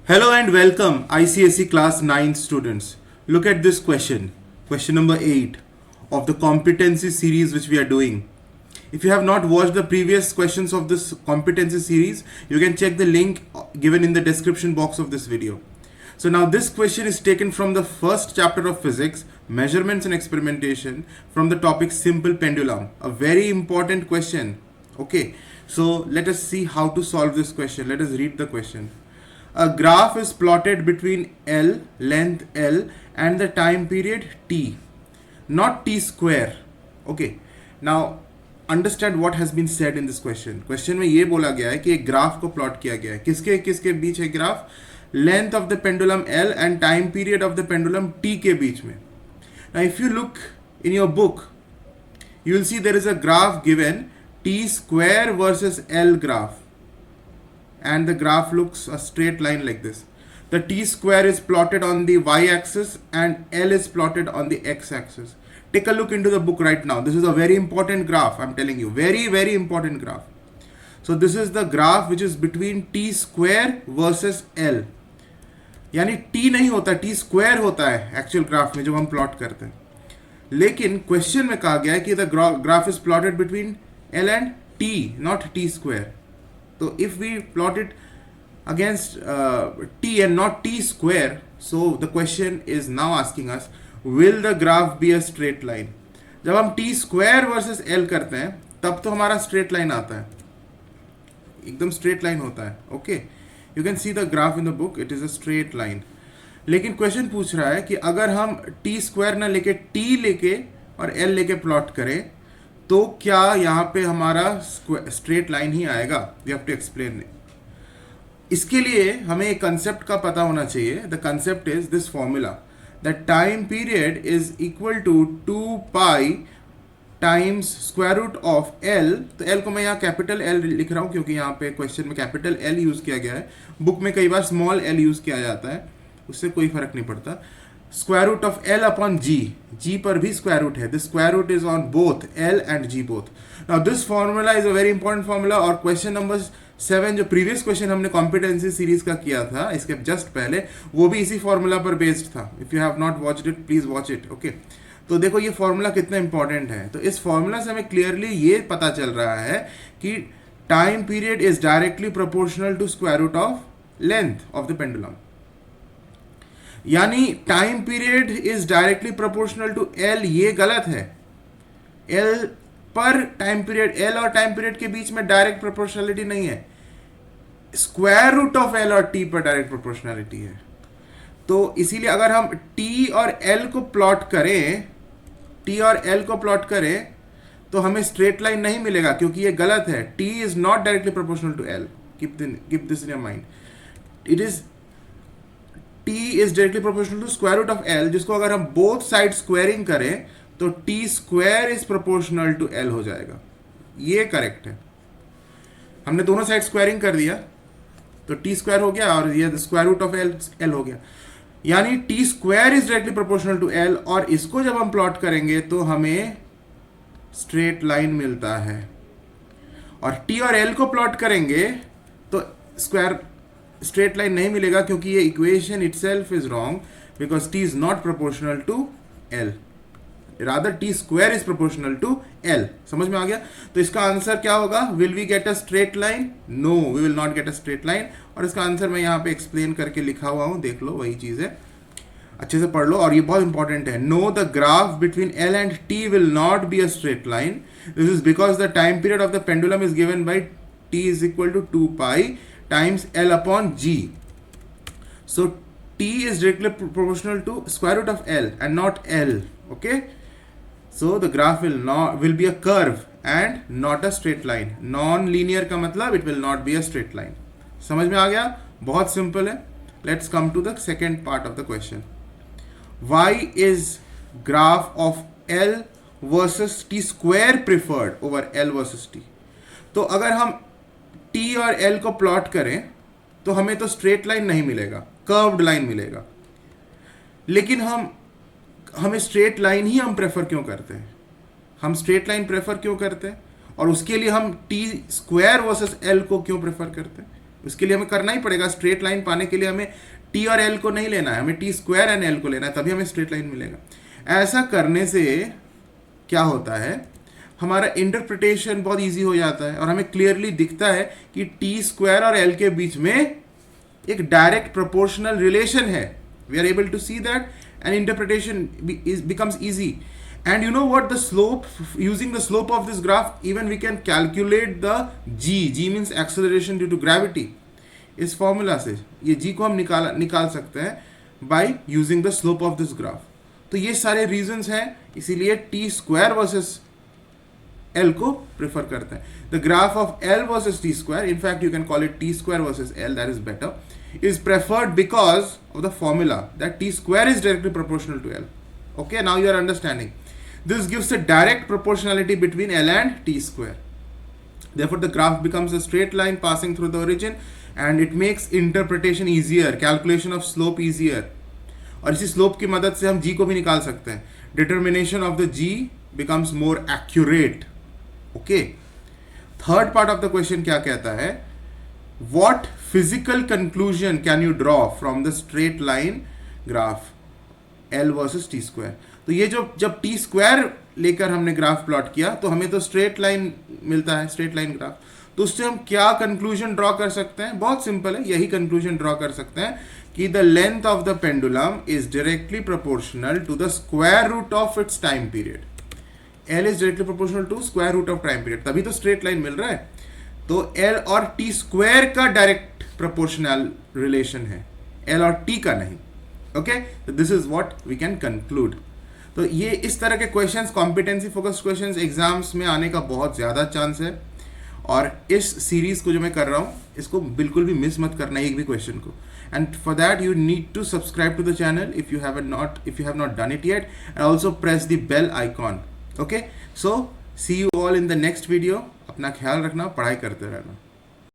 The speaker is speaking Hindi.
Hello and welcome ICSE class 9 students. Look at this question. Question number 8 of the competency series which we are doing. If you have not watched the previous questions of this competency series, you can check the link given in the description box of this video. So now this question is taken from the first chapter of physics, measurements and experimentation, from the topic simple pendulum. A very important question. Okay, so let us see how to solve this question. Let us read the question. A graph is plotted between L, length L, and the time period T, not T square. Okay, now understand what has been said in this question. Question में ये बोला गया है कि एक ग्राफ को प्लॉट किया गया है. किसके किसके बीच है graph? Length of the pendulum L and time period of the pendulum T के बीच में. Now if you look in your book, you will see there is a graph given T square versus L graph. And the graph looks a straight line like this. The T square is plotted on the y-axis and L is plotted on the x-axis. Take a look into the book right now. This is a very important graph, I'm telling you. Very, very important graph. So this is the graph which is between T square versus L. यानी T नहीं होता, T square होता है एक्चुअल ग्राफ में जब हम प्लॉट करते हैं. लेकिन क्वेश्चन में कहा गया है कि the graph is plotted between L and T, not T square. So if we plot it against T and not T square, so the question is now asking us, will the graph be a straight line? जब हम T square versus L करते हैं तब तो हमारा straight line आता है, एकदम straight line होता है. Okay, you can see the graph in the book, it is a straight line. लेकिन क्वेश्चन पूछ रहा है कि अगर हम T square ना लेके T लेके और L लेके प्लॉट करें तो क्या यहाँ पे हमारा स्ट्रेट लाइन ही आएगा? We have to explain. इसके लिए हमें एक कंसेप्ट का पता होना चाहिए. The concept is this formula that time period is equal to 2 pi times square root of L. तो L को मैं यहाँ कैपिटल L लिख रहा हूँ क्योंकि यहाँ पे क्वेश्चन में कैपिटल L यूज किया गया है. बुक में कई बार स्मॉल l यूज किया जाता है, उससे कोई फर्क नहीं पड़ता. Square root of L upon G. G पर भी स्क्वायर रूट है. This square root is on both L and G both. Now this formula is a very important formula. और क्वेश्चन नंबर 7 जो प्रीवियस क्वेश्चन हमने कॉम्पिटेंसी सीरीज का किया था इसके जस्ट पहले, वो भी इसी फॉर्मूला पर बेस्ड था. If you have not watched it please watch it. Okay, तो देखो ये फॉर्मूला कितना इंपॉर्टेंट है. तो इस फॉर्मूला से हमें क्लियरली ये पता चल रहा है कि time period is directly proportional to square root of length of the pendulum. यानी time period is directly proportional to L, ये गलत है. L पर टाइम पीरियड, L और टाइम पीरियड के बीच में डायरेक्ट प्रोपोर्शनलिटी नहीं है. स्क्वायर रूट ऑफ L और T पर डायरेक्ट प्रोपोर्शनलिटी है. तो इसीलिए अगर हम T और L को प्लॉट करें, T और L को प्लॉट करें तो हमें स्ट्रेट लाइन नहीं मिलेगा क्योंकि ये गलत है. T is not directly proportional to L. Keep this in your mind. It is T is directly proportional to square root of L, जिसको अगर हम both sides स्क्वायरिंग करें तो T square is proportional to L हो जाएगा. ये करेक्ट है. हमने दोनों साइड स्क्वायरिंग कर दिया तो T square हो गया और ये स्क्वायर रूट ऑफ L हो गया. यानी T square is directly proportional to L, और इसको जब हम प्लॉट करेंगे तो हमें स्ट्रेट लाइन मिलता है. और T और L को प्लॉट करेंगे तो स्ट्रेट लाइन नहीं मिलेगा क्योंकि ये equation itself is wrong because T is not proportional to L, rather T square is proportional to L. समझ में आ गया? तो इसका आंसर क्या होगा? Will we get a straight line? No, we will not get a straight line. और इसका आंसर मैं यहाँ पे एक्सप्लेन करके लिखा हुआ हूँ, देख लो, वही चीज है. अच्छे से पढ़ लो. और ये बहुत इंपॉर्टेंट है. No, the graph between L and T will not be a straight line. This is because the time period of the pendulum is given by T is equal to 2 pi times L upon G. So T is directly proportional to square root of L and not L. Okay, so the graph will be a curve and not a straight line. Non-linear का मतलब it will not be a straight line. समझ में आ गया? बहुत सिंपल है. Let's come to the second part of the question. Why is graph of L versus T square preferred over L versus T? तो अगर हम T और L को प्लॉट करें तो हमें तो स्ट्रेट लाइन नहीं मिलेगा, कर्व्ड लाइन मिलेगा. लेकिन हमें स्ट्रेट लाइन ही हम प्रेफर क्यों करते हैं? हम स्ट्रेट लाइन प्रेफर क्यों करते हैं और उसके लिए हम T स्क्वायर वर्सेस L को क्यों प्रेफर करते हैं? उसके लिए हमें करना ही पड़ेगा। स्ट्रेट लाइन पाने के लिए हमें टी और एल को नहीं लेना है, हमें टी स्क्वायर एंड एल को लेना है, तभी हमें स्ट्रेट लाइन मिलेगा। ऐसा करने से क्या होता है, हमारा इंटरप्रिटेशन बहुत इजी हो जाता है और हमें क्लियरली दिखता है कि टी स्क्वायर और एल के बीच में एक डायरेक्ट प्रोपोर्शनल रिलेशन है। We are able to see that and interpretation becomes easy. And you know what, the slope, using the slope of this graph, even we can calculate the g means acceleration due to gravity. इस फॉर्मूला से ये g को हम निकाल सकते हैं by using the slope of this graph. तो ये सारे reasons हैं, इसीलिए t square versus L को प्रेफर करते हैं. The graph of L versus t square, in fact you can call it t square versus L, that is better, is preferred because of the formula that t square is directly proportional to L. Okay, now you are understanding. This gives a direct proportionality between L and t square. Therefore, the graph becomes a straight line passing through the origin and it makes interpretation easier, calculation of slope easier. और इसी slope की मदद से हम g को भी निकाल सकते हैं. Determination of the g becomes more accurate. Okay. Third part of the question क्या कहता है? What physical conclusion can you draw from the straight line graph L versus t square? तो ये जब t स्क्वायर लेकर हमने ग्राफ प्लॉट किया तो हमें तो स्ट्रेट लाइन मिलता है, स्ट्रेट लाइन ग्राफ। तो उससे हम क्या कंक्लूजन ड्रॉ कर सकते हैं? बहुत सिंपल है, यही कंक्लूजन ड्रॉ कर सकते हैं कि the length of the pendulum is directly proportional to the square root of its time period. L is directly proportional to square root of time period, तभी तो स्ट्रेट लाइन मिल रहा है। तो L और t स्क्वायर का डायरेक्ट प्रोपोर्शनल रिलेशन है, L और t का नहीं। Okay, this is what we can conclude. तो ये इस तरह के questions, competency focused questions exams में आने का बहुत ज़्यादा चांस है। और इस सीरीज़ को जो मैं कर रहा हूँ इसको बिल्कुल भी मिस मत करना एक भी क्वेश्चन को। And for that you need to subscribe to the channel if you have not done it yet, and also press the bell icon. Okay, so see you all in the next video. अपना ख्याल रखना, पढ़ाई करते रहना।